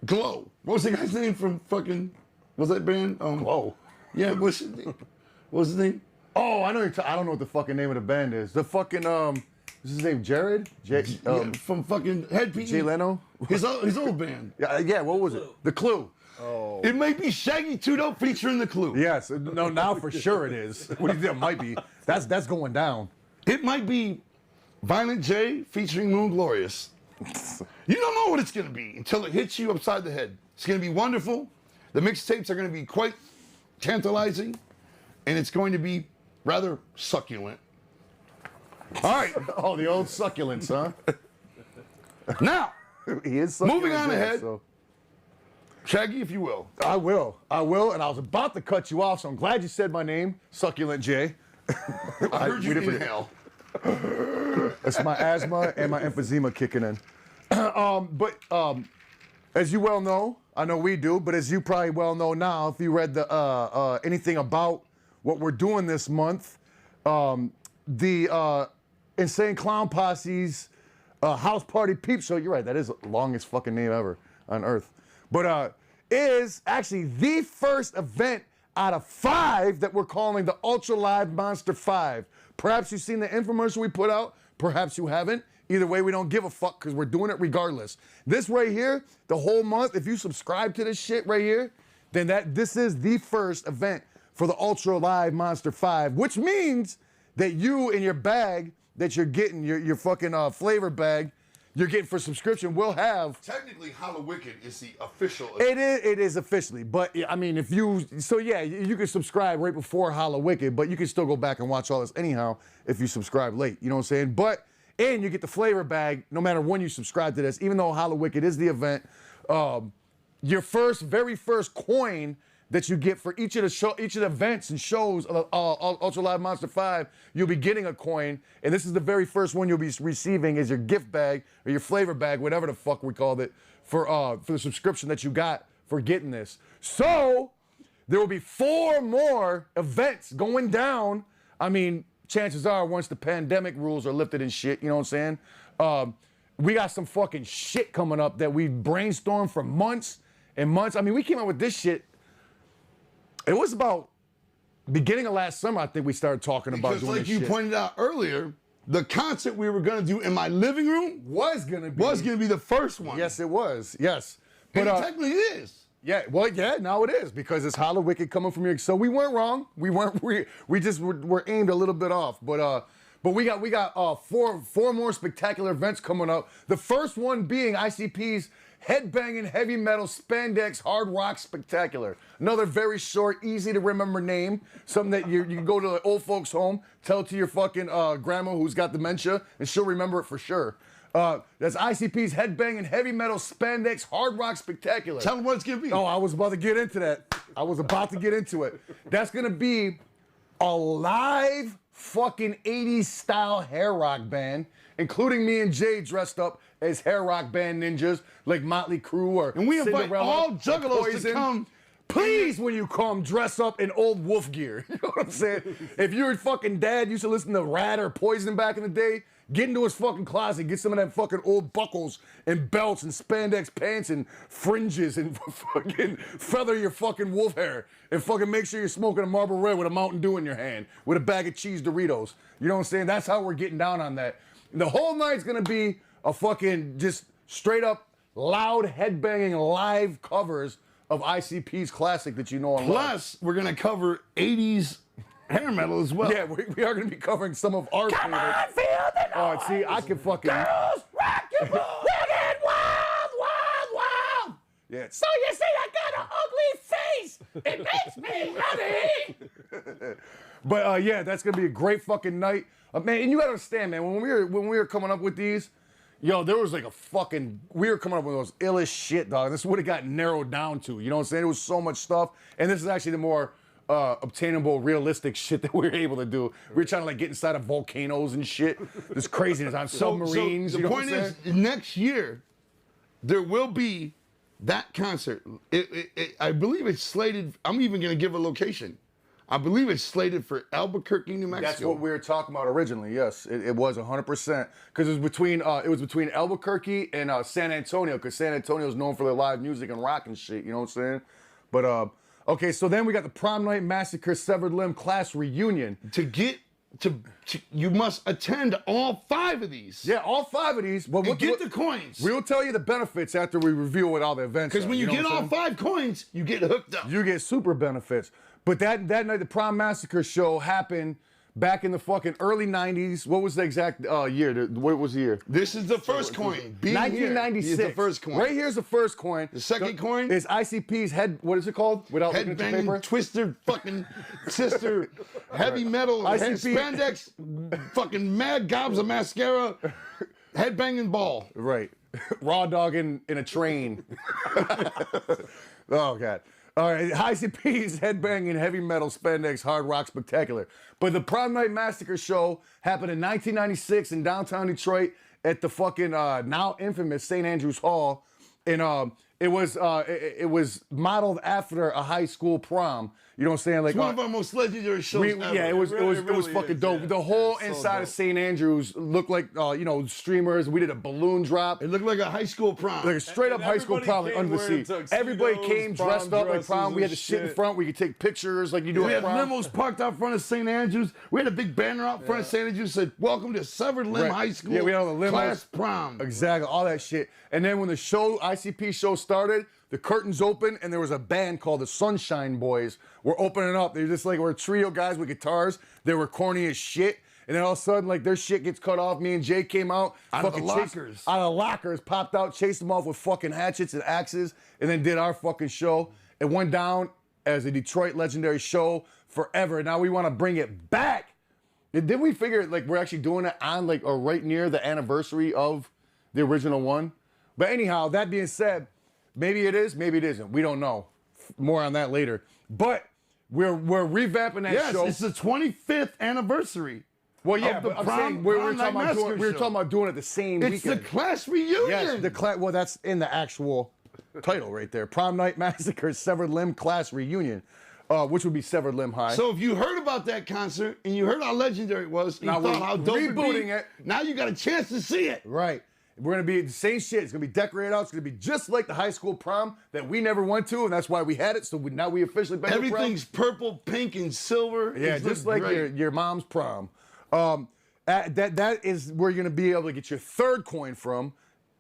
Glow. What was the guy's name from fucking, was that band? Whoa. Yeah, what's his name? What was his name? Oh, I know. I don't know what the fucking name of the band is. The fucking is his name Jared? From fucking Head PE. Jay Leno? His old band. Yeah. What was it? The Clue. Oh. It may be Shaggy 2 though, featuring the Clue. Yes. No. Now for sure it is. What do you think it might be? That's going down. It might be Violent J featuring Moon Glorious. You don't know what it's gonna be until it hits you upside the head. It's gonna be wonderful. The mixtapes are gonna be quite tantalizing, and it's going to be rather succulent. All right. Oh, the old succulents, huh? Now, He is succulent. moving on yeah, ahead. So. Shaggy, if you will. I will, and I was about to cut you off, so I'm glad you said my name, Succulent J. I heard you we didn't- inhale. That's my asthma and my emphysema kicking in. But as you well know, I know we do, but as you probably well know now, if you read the anything about what we're doing this month, the Insane Clown Posse's House Party Peep Show, you're right, that is the longest fucking name ever on earth, but is actually the first event out of 5 that we're calling the Ultra Live Monster 5. Perhaps you've seen the infomercial we put out, perhaps you haven't. Either way, we don't give a fuck because we're doing it regardless. This right here, the whole month, if you subscribe to this shit right here, then this is the first event for the Ultra Live Monster 5, which means that you in your bag that you're getting, your fucking flavor bag, you're getting for subscription, will have. Technically, Hallowicked is the official. It is officially, but I mean, if you, so yeah, you can subscribe right before Hallowicked, but you can still go back and watch all this anyhow if you subscribe late, you know what I'm saying? But, and you get the flavor bag no matter when you subscribe to this, even though Hallowicked is the event, your very first coin that you get for each of the events and shows of Ultra Live Monster 5, you'll be getting a coin, and this is the very first one you'll be receiving is your gift bag or your flavor bag, whatever the fuck we called it, for the subscription that you got for getting this. So there will be 4 more events going down. I mean, chances are once the pandemic rules are lifted and shit, you know what I'm saying? We got some fucking shit coming up that we brainstormed for months and months. I mean, we came up with this shit. It was about beginning of last summer, I think we started talking about Because doing like this you shit. pointed out earlier, the concert we were gonna do in my living room was gonna be the first one. Yes, it was. Yes. But But it technically is. yeah, well, yeah, now it is because it's Hallowicked coming from your. So we weren't wrong. We just were aimed a little bit off. But we got 4 more spectacular events coming up. The first one being ICP's Headbanging Heavy Metal Spandex Hard Rock Spectacular. Another very short, easy to remember name. Something that you can go to the old folks' home, tell it to your fucking grandma who's got dementia, and she'll remember it for sure. That's ICP's Headbanging Heavy Metal Spandex Hard Rock Spectacular. Tell them what it's gonna be. Oh, I was about to get into that. That's gonna be a live fucking 80s style hair rock band, including me and Jay dressed up as hair rock band ninjas like Motley Crue or And we invite Cinderella all or juggalos to Poison. come. Please, when you come, dress up in old wolf gear. You know what I'm saying? If your fucking dad used to listen to Rat or Poison back in the day, get into his fucking closet, get some of that fucking old buckles and belts and spandex pants and fringes and fucking feather your fucking wolf hair and fucking make sure you're smoking a Marlboro Red with a Mountain Dew in your hand with a bag of cheese Doritos. You know what I'm saying? That's how we're getting down on that. The whole night's gonna be a fucking just straight up loud headbanging live covers of ICP's classic that you know and love. Plus, we're gonna cover 80s hair metal as well. Yeah, we are going to be covering some of our Come favorites. on, feel the noise. Oh, see, I can fucking. Girls, rock your boat. Wicked, wild, wild, wild. Yeah. So you see, I got an ugly face. It makes me happy. But yeah, that's going to be a great fucking night. Man, and you got to understand, man, when we were coming up with these, yo, there was like we were coming up with those illest shit, dog. This would have got narrowed down to, you know what I'm saying? It was so much stuff. And this is actually the more obtainable, realistic shit that we were able to do. We were trying to like get inside of volcanoes and shit. This craziness on submarines. So you the know point what I'm is, saying? next year, there will be that concert. I believe it's slated, I'm even going to give a location. I believe it's slated for Albuquerque, New Mexico. That's what we were talking about originally. Yes, it was 100% because it was between Albuquerque and San Antonio because San Antonio is known for their live music and rock and shit. You know what I'm saying? But Okay, so then we got the Prom Night Massacre Severed Limb Class Reunion. You must attend all 5 of these. Yeah, all 5 of these. But And get the coins. We will tell you the benefits after we reveal what all the events are. Because when you get all 5 coins, you get hooked up. You get super benefits. But that night, the Prom Massacre show happened back in the fucking early 90s. What was the exact year? What was the year? This is the first coin. 1996. Here's the first coin. Right here's the first coin. The second coin is ICP's head. What is it called? Without looking at the paper. Headbanging, twister, fucking sister, heavy metal, ICP. spandex, fucking mad gobs of mascara, headbanging ball. Right. Raw dog in a train. Oh, God. All right, ICP's headbanging heavy metal spandex hard rock spectacular. But the Prom Night Massacre show happened in 1996 in downtown Detroit at the fucking now infamous St. Andrews Hall. And it was modeled after a high school prom. You know what I'm saying? Like It's one of our most legendary shows ever. Yeah, it was really fucking is, dope. yeah. The whole So inside dope. of St. Andrews looked like streamers. We did a balloon drop. It looked like a high school prom. Like a straight up And high school everybody prom, like came under the wearing sea. tuxedos, Everybody came dressed prom up like prom. dresses We had the and shit in shit. front. We could take pictures like you do We at had prom. limos parked out front of St. Andrews. We had a big banner out front of St. Andrews that said, "Welcome to Severed Limb Right. High School Yeah, we had all the limos. class prom." Exactly, all that shit. And then when the ICP show started, the curtains opened and there was a band called the Sunshine Boys. We're opening up. They're just like, we're a trio guys with guitars. They were corny as shit. And then all of a sudden, like, their shit gets cut off. Me and Jay came out. Out of the fucking lockers. Out of the lockers, popped out, chased them off with fucking hatchets and axes, and then did our fucking show. It went down as a Detroit legendary show forever. Now we want to bring it back. And did we figure, like, we're actually doing it on, like, or right near the anniversary of the original one? But anyhow, that being said, maybe it is, maybe it isn't. We don't know. More on that later. But we're revamping that Yes, show. it's the 25th anniversary. Well, yeah, of the but I'm Prom- saying we were Prom talking Night about doing, Massacre we were show. talking about doing it the same It's weekend. the class reunion. Yes, the class. Well, that's in the actual title right there. Prom Night Massacre Severed Limb Class Reunion, which would be Severed Limb High. So if you heard about that concert and you heard how legendary it was, and Now you thought we're how dope it'd be, rebooting it. now you got a chance to see it. Right. We're gonna be the same shit. It's gonna be decorated out. It's gonna be just like the high school prom that we never went to, and that's why we had it. So now we officially been to prom. Everything's purple, pink, and silver. Yeah, It's just looked like great. your mom's prom. That is where you're gonna be able to get your third coin from.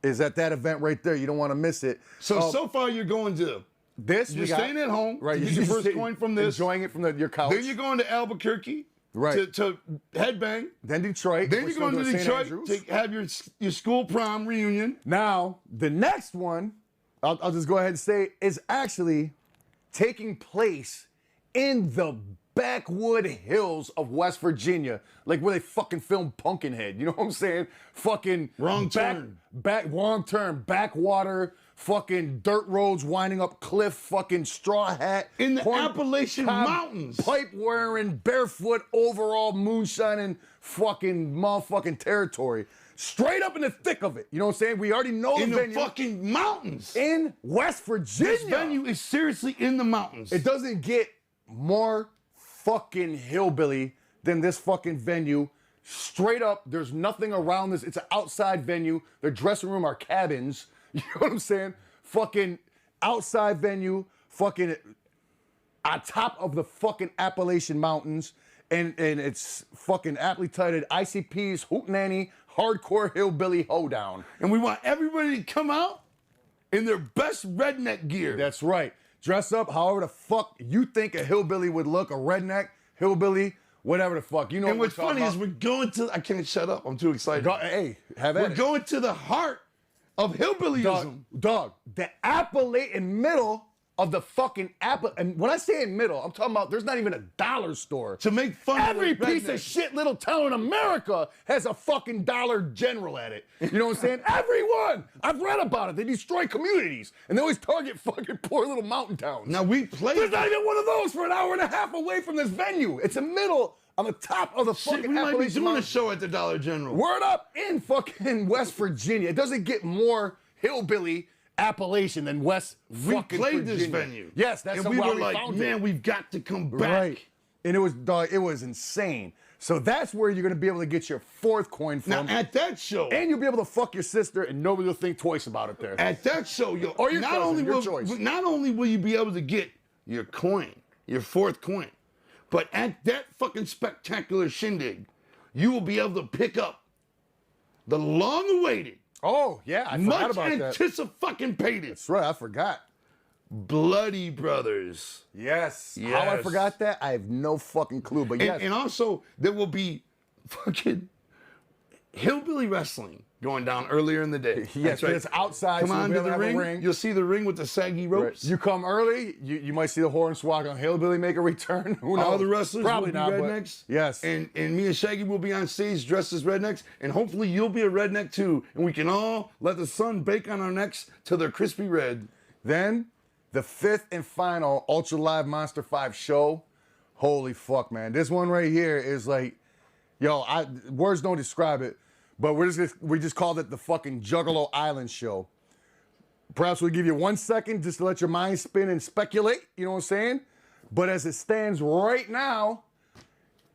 Is at that event right there. You don't want to miss it. So far you're going to this you're we got, staying at home. right? You get your first coin from this. enjoying it from your couch. Then you're going to Albuquerque. Right. To headbang. Then Detroit. Then We're you're still going to doing St. Detroit Andrews. to have your school prom reunion. Now, the next one, I'll just go ahead and say, is actually taking place in the backwood hills of West Virginia, like where they fucking filmed Pumpkinhead. You know what I'm saying? Fucking Wrong turn. wrong turn, backwater, fucking dirt roads winding up cliff, fucking straw hat. In the corn Appalachian cob Mountains. Pipe wearing, barefoot, overall, moonshining, fucking motherfucking territory. Straight up in the thick of it. You know what I'm saying? We already know In the the venue. fucking mountains. In West Virginia. This venue is seriously in the mountains. It doesn't get more fucking hillbilly than this fucking venue. Straight up, there's nothing around this. It's an outside venue. Their dressing room are cabins. You know what I'm saying? Fucking outside venue, fucking on top of the fucking Appalachian Mountains. And it's fucking aptly titled ICP's Hootenanny Hardcore Hillbilly Hoedown. And we want everybody to come out in their best redneck gear. That's right. Dress up however the fuck you think a hillbilly would look, a redneck, hillbilly, whatever the fuck. You know And what what's we're talking funny is about. we're going to, I can't shut up, I'm too excited. Hey, have at We're it. going to the heart of hillbillyism. Dog, the Appalachian middle of the fucking Apple. And when I say in middle, I'm talking about there's not even a dollar store. To make fun Every of the piece of rednecks. shit little town in America has a fucking Dollar General at it. You know what I'm saying? Everyone! I've read about it. They destroy communities. And they always target fucking poor little mountain towns. Now we played. There's not even one of those for an hour and a half away from this venue. It's a middle on the top of the Shit, fucking we might be Appalachian doing a Mountains. show at the Dollar General. Word up in fucking West Virginia. It doesn't get more hillbilly Appalachian than West We fucking played Virginia. this venue. Yes, that's and we why were like, found man, it. we've got to come back. Right. And it was, dog, it was insane. So that's where you're gonna be able to get your fourth coin Now from. at that show, And you'll be able to fuck your sister and nobody will think twice about it there. at that show, yo, Or your cousin, your will, choice. not only will you be able to get your coin, your fourth coin. But at that fucking spectacular shindig, you will be able to pick up the long-awaited, Oh, yeah, I forgot about that. much anticipated That's right, I forgot. Bloody Brothers. Yes. How I Yes. forgot that, I have no fucking clue. But yes. And also, there will be fucking hillbilly wrestling going down earlier in the day. Yes, That's right. it's outside. Come so on we'll to be able the have a ring. You'll see the ring with the saggy ropes. You come early, you might see the Hornswoggle Hillbilly make a return. Who knows? All the wrestlers Probably will be not, but- rednecks. Yes. And me and Shaggy will be on stage dressed as rednecks. And hopefully you'll be a redneck too. And we can all let the sun bake on our necks till they're crispy red. Then, the 5th and final Ultra Live Monster 5 show. Holy fuck, man. This one right here is like, yo, words don't describe it, but we just called it the fucking Juggalo Island show. Perhaps we'll give you 1 second just to let your mind spin and speculate, you know what I'm saying? But as it stands right now,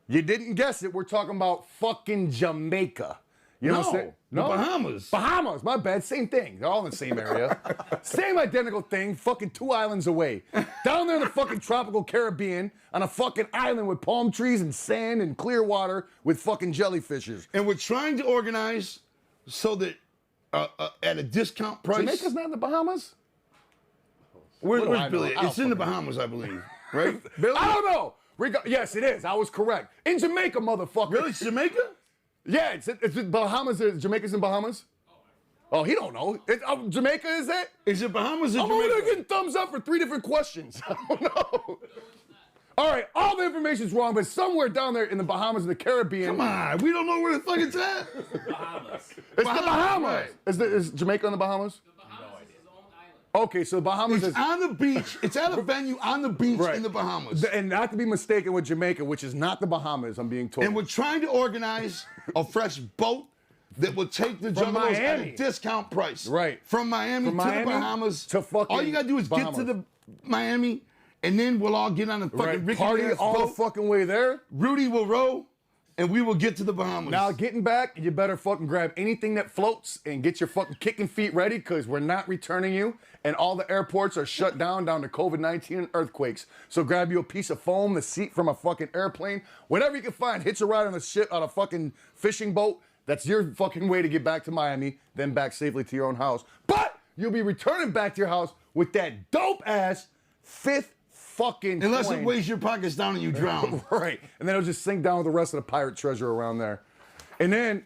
you didn't guess it, we're talking about fucking Jamaica. You know what I'm saying? The Bahamas. Bahamas, my bad, same thing. They're all in the same area. Same identical thing, fucking 2 islands away. Down there in the fucking tropical Caribbean, on a fucking island with palm trees and sand and clear water with fucking jellyfishes. And we're trying to organize so that at a discount price. Jamaica's not in the Bahamas? Where's do I know? Billy? I don't It's in the fucking Bahamas, I believe. Right? Billy? I don't know. Yes, it is. I was correct. In Jamaica, motherfucker. Really? It's Jamaica? Yeah, it's Bahamas. Jamaica's in Bahamas? Oh, he don't know. Jamaica is it? Is it Bahamas or I'm over there Jamaica? getting thumbs up for 3 different questions. I don't know. All right, all the information's wrong, but somewhere down there in the Bahamas and the Caribbean. Come on, we don't know where the fuck it's at. Bahamas. It's the Bahamas, Bahamas. right. Is Jamaica in the Bahamas? The Bahamas is its own island. Okay, so the Bahamas It's is. on the beach. It's at a venue on the beach Right. in the Bahamas. And not to be mistaken with Jamaica, which is not the Bahamas, I'm being told. And we're trying to organize a fresh boat that will take the From Juggalos at Miami. a discount price. Right. From Miami From to Miami the Bahamas. to fucking all you gotta do is Bahamas. get to the Miami, and then we'll all get on the fucking right, rickety party ass all the boat. fucking way there. Rudy will row, and we will get to the Bahamas. Now, getting back, you better fucking grab anything that floats and get your fucking kicking feet ready because we're not returning you. And all the airports are shut down to COVID-19 and earthquakes. So grab you a piece of foam, the seat from a fucking airplane, whatever you can find. Hitch a ride on the shit on a fucking fishing boat. That's your fucking way to get back to Miami, then back safely to your own house. But you'll be returning back to your house with that dope-ass 5th fucking Unless coin. it weighs your pockets down and you drown. Right. And then it'll just sink down with the rest of the pirate treasure around there. And then,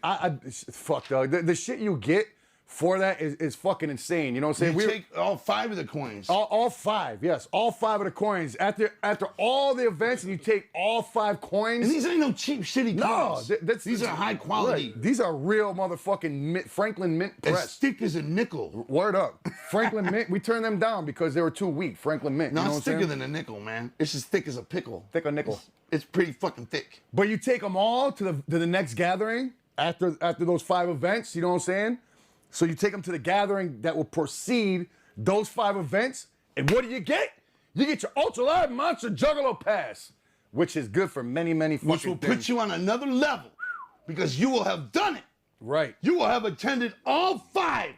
fuck, dog. The shit you get for that is fucking insane. You know what I'm saying? You take all 5 of the coins. All 5, yes. All 5 of the coins. After all the events and you take all 5 coins. And these ain't no cheap, shitty no, coins. These are high quality. Right. These are real motherfucking Franklin Mint As press. thick as a nickel. Word up. Franklin Mint, we turned them down because they were too weak. Franklin Mint. No, you know it's what I'm thicker saying? than a nickel, man. It's as thick as a pickle. Thick a nickel. It's pretty fucking thick. But you take them all to the next gathering after those 5 events, you know what I'm saying? So you take them to the gathering that will precede those 5 events, and what do? You get your Ultra Live Monster Juggalo Pass, which is good for many, many fucking Which will things. put you on another level because you will have done it. Right. You will have attended all 5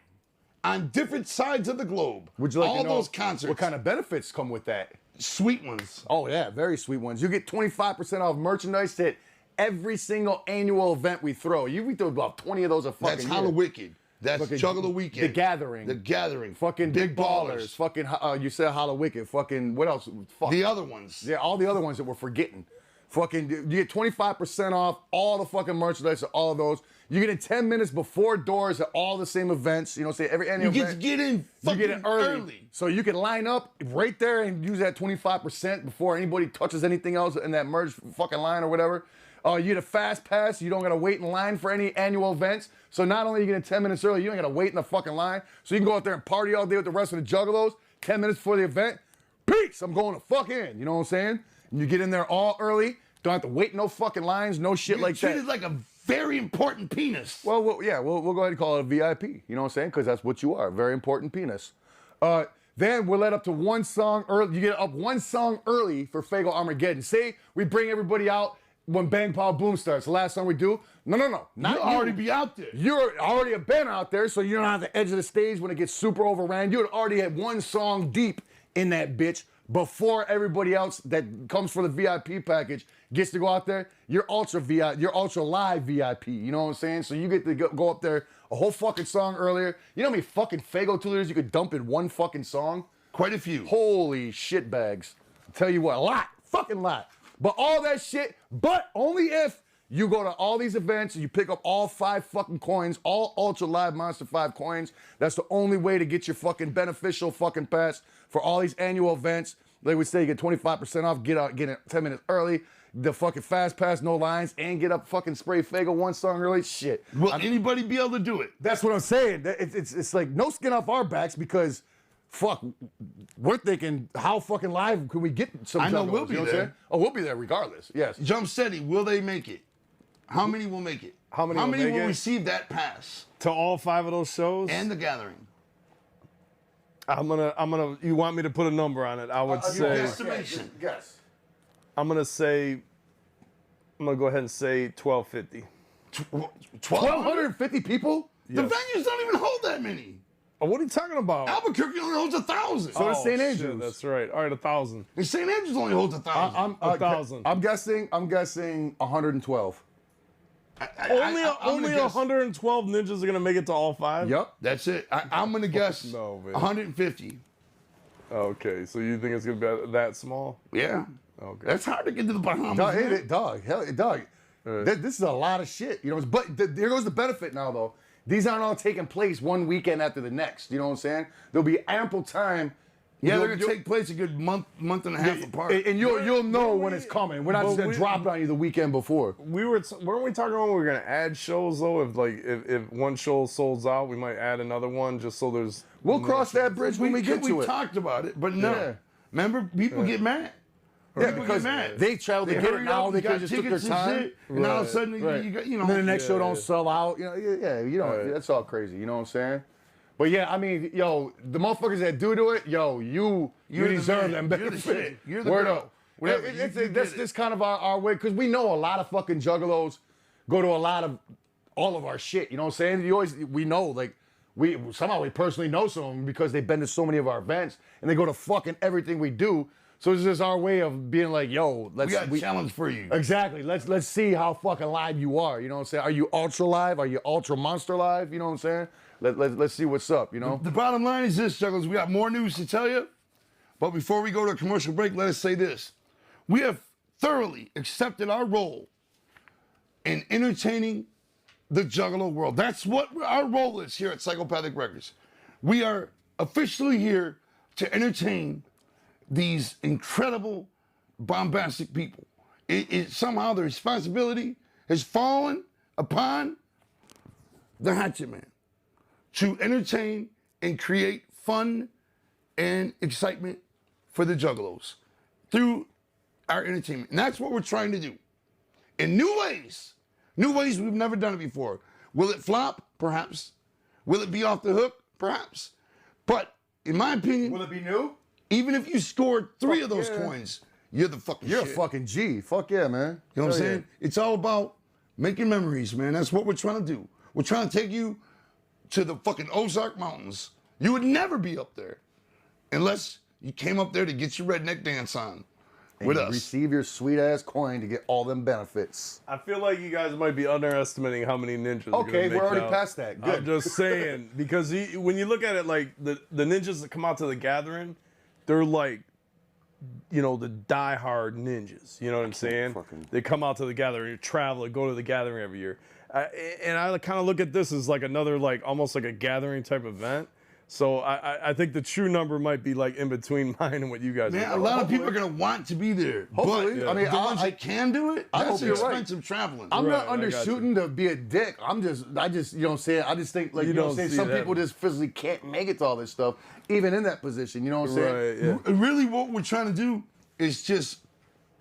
on different sides of the globe. Would you like all to know those concerts? what kind of benefits come with that? Sweet ones. Oh, yeah, very sweet ones. You get 25% off merchandise at every single annual event we throw. We throw about 20 of those a fucking That's year. Hallowicked. That's Fucking Juggalo Weekend. The Gathering. The Gathering. Fucking Big Ballers. Fucking, you said Hallowicked. Fucking, what else? Fuck. The other ones. Yeah, all the other ones that we're forgetting. Fucking, you get 25% off all the fucking merchandise at all of those. You get it 10 minutes before doors at all the same events. You know, say every annual You event. get to get in You fucking get it early. So you can line up right there and use that 25% before anybody touches anything else in that merge fucking line or whatever. You get a fast pass. You don't got to wait in line for any annual events. So not only are you getting 10 minutes early, you ain't got to wait in the fucking line. So you can go out there and party all day with the rest of the Juggalos. 10 minutes before the event. Peace, I'm going to fuck in. You know what I'm saying? And you get in there all early. Don't have to wait no fucking lines, no shit You're like that. treated like a very important penis. Well, we'll go ahead and call it a VIP. You know what I'm saying? Because that's what you are, a very important penis. Then we're led up to 1 song early. You get up 1 song early for Fago Armageddon. Say we bring everybody out when Bang Pow Boom starts. The last song we do. No. Not You'll already be out there. You're already been out there, so you're not at the edge of the stage when it gets super overran. You'd already had 1 song deep in that bitch before everybody else that comes for the VIP package gets to go out there, you're ultra live VIP. You know what I'm saying? So you get to go up there a whole fucking song earlier. You know how many fucking Fago toolers you could dump in one fucking song? Quite a few. Holy shit bags. I'll tell you what, a lot. Fucking lot. But all that shit, but only if you go to all these events and you pick up all 5 fucking coins, all Ultra Live Monster 5 coins. That's the only way to get your fucking beneficial fucking pass for all these annual events. Like we say, you get 25% off, get it 10 minutes early, the fucking fast pass, no lines, and get up fucking spray Fago one song early. Shit. Will anybody be able to do it? That's what I'm saying. It's like no skin off our backs because fuck, we're thinking how fucking live can we get some I know juggalos, we'll be you know what I'm there. saying? Oh, we'll be there regardless. Yes. Jump Steady, will they make it? How many will make it? How many will make will it? receive that pass To all 5 of those shows? and the gathering? I'm gonna. You want me to put a number on it? I would say. Estimation. Guess. I'm gonna go ahead and say 1250. 1,250 people? The venues don't even hold that many. Oh, what are you talking about? Albuquerque only holds 1,000. So does St. shit, Andrews. that's right. All right, 1,000. And St. Andrews only holds 1,000. 1,000. I'm guessing 112. Only I'm gonna guess- 112 ninjas are gonna make it to all 5. Yep. That's it. I'm going to guess no, man. 150. Okay, so you think it's gonna be that small? Yeah. Okay. That's hard to get to the Bahamas. Dog, man. dog. This is a lot of shit, you know. But there goes the benefit now, though. These aren't all taking place one weekend after the next. You know what I'm saying? There'll be ample time. Yeah, they're going to take place a good month and a half apart. And you'll know when it's coming. We're not just gonna we- drop it on you the weekend before. Weren't we talking about we were gonna add shows though? If one show sold out, we might add another one just so there's. We'll cross that bridge when we get to we it. talked about it, but no. Yeah. Remember, people get mad. Yeah, People because get mad. they travel to get it hurry now. up, They got can just took their tickets and time. shit, and all of a sudden, Right. you got, you know. And then the next show don't yeah. sell out. You know, you know, Right. that's all crazy. You know what I'm saying? But yeah, I mean, yo, the motherfuckers that do it, yo, you You're the deserve man. them You're the benefits. shit. You're the Word girl. up. Whatever. That's You did it. just kind of our way, because we know a lot of fucking juggalos go to a lot of all of our shit. You know what I'm saying? We know, like, we personally know some of them because they've been to so many of our events and they go to fucking everything we do. So it's just our way of being like, yo, We got a challenge for you. Exactly. Let's see how fucking live you are. You know what I'm saying? Are you ultra live? Are you ultra monster live? You know what I'm saying? Let's see what's up. You know. The bottom line is this, jugglers. We got more news to tell you. But before we go to a commercial break, let us say this. We have thoroughly accepted our role in entertaining the Juggalo world. That's what our role is here at Psychopathic Records. We are officially here to entertain these incredible, bombastic people. Somehow the responsibility has fallen upon the Hatchet Man to entertain and create fun and excitement for the Juggalos through our entertainment. And that's what we're trying to do. In new ways we've never done it before. Will it flop? Perhaps. Will it be off the hook? Perhaps. But in my opinion, Will it be new? even if you scored 3 of those yeah. coins, you're the fucking You're shit. a fucking G. Fuck yeah, man. You know what I'm Hell saying? It's all about making memories, man. That's what we're trying to do. We're trying to take you to the fucking Ozark Mountains. You would never be up there unless you came up there to get your redneck dance on with You us. Receive your sweet ass coin to get all them benefits. I feel like you guys might be underestimating how many ninjas. are Okay, gonna make we're already out. past that. Good. I'm just saying because when you look at it, like the ninjas that come out to the gathering, they're like, you know, the diehard ninjas. You know what I'm saying? They come out to the gathering, travel, go to the gathering every year, and I kind of look at this as like another, like almost like a gathering type event. So I think the true number might be like in between mine and what you guys Man, are a doing. lot of people are gonna want to be there. Hopefully. But I mean, the ones I that can do it, I that's hope you're right. expensive traveling. I'm not Right, I got undershooting to be a dick. I just, you know what I'm saying? I just think, like, you know what I'm saying? don't see Some that. people just physically can't make it to all this stuff, even in that position. You know what I'm saying? Right, yeah. Really, what we're trying to do is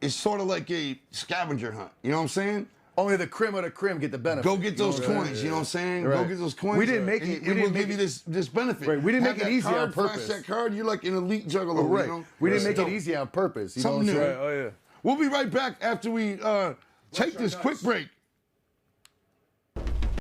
sort of like a scavenger hunt. You know what I'm saying? Only the cream of the cream get the benefit. Go get those You know what I'm coins. saying? You know what I'm saying? Right. Go get those coins. We didn't make it- And, we and didn't we'll make give you this benefit. Right, we didn't Have make it that easy on card, purpose. Flash that card. You're like an elite juggler. Right. You know? We didn't That's make it dope. easy on purpose. You know Something what I'm new. saying? Oh yeah. We'll be right back after we take this quick break.